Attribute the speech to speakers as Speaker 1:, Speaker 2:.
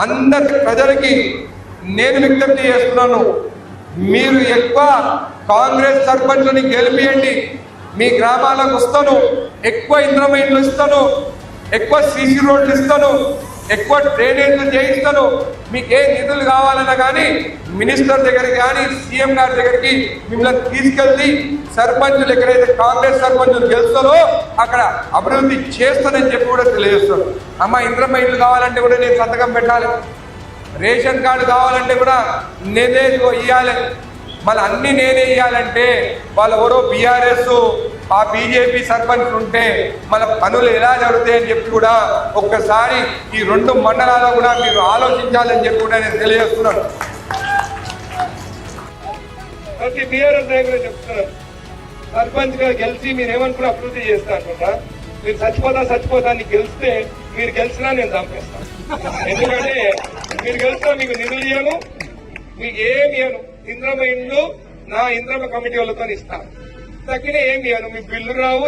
Speaker 1: అందరి ప్రజలకి నేను విజ్ఞప్తి చేస్తున్నాను, మీరు ఎక్కువ కాంగ్రెస్ సర్పంచ్ని గెలిపియండి. మీ గ్రామాలకు వస్తాను, ఎక్కువ ఇంద్రమ ఇండ్లు ఇస్తాను, ఎక్కువ సీసీ రోడ్లు ఇస్తాను, ఎక్కువ డ్రైనేజ్లు చేయిస్తాను. మీకు ఏ నిధులు కావాలన్నా కానీ మినిస్టర్ దగ్గరికి కానీ సీఎం గారి దగ్గరికి మిమ్మల్ని తీసుకెళ్ళి సర్పంచులు ఎక్కడైతే కాంగ్రెస్ సర్పంచులు గెలుస్తారో అక్కడ అభివృద్ధి చేస్తానని చెప్పి కూడా తెలియజేస్తాను. అమ్మ ఇంద్రమ ఇండ్లు కావాలంటే కూడా నేను సంతకం పెట్టాలి, రేషన్ కార్డు కావాలంటే కూడా నేనే ఇవ్వాలి, మళ్ళీ అన్ని నేనే ఇవ్వాలంటే వాళ్ళు ఎవరో బీఆర్ఎస్ ఆ బీజేపీ సర్పంచ్ ఉంటే మన పనులు ఎలా జరుగుతాయని చెప్పి కూడా ఒక్కసారి ఈ 2 మండలాల్లో కూడా మీరు ఆలోచించాలని చెప్పి కూడా నేను తెలియజేస్తున్నాను. ప్రతి బీఆర్ఎస్ నాయకులు చెప్తున్నారు, సర్పంచ్ గా గెలిచి మీరు ఏమనుకున్నా అభివృద్ధి చేస్తారనుకుంటా, మీరు చచ్చిపోతా అని గెలిస్తే మీరు గెలిచినా నేను చంపేస్తాను. ఎందుకంటే మీరు గెలిచినా మీకు నిధులు ఇయ్యను, మీకు ఏమి ఇయ్యను. ఇంద్రమ ఇండ్లు నా ఇంద్రమ కమిటీ వాళ్ళతో ఇస్తాను, తగ్గిన ఏమి ఇయ్యను, మీ బిల్లు రావు.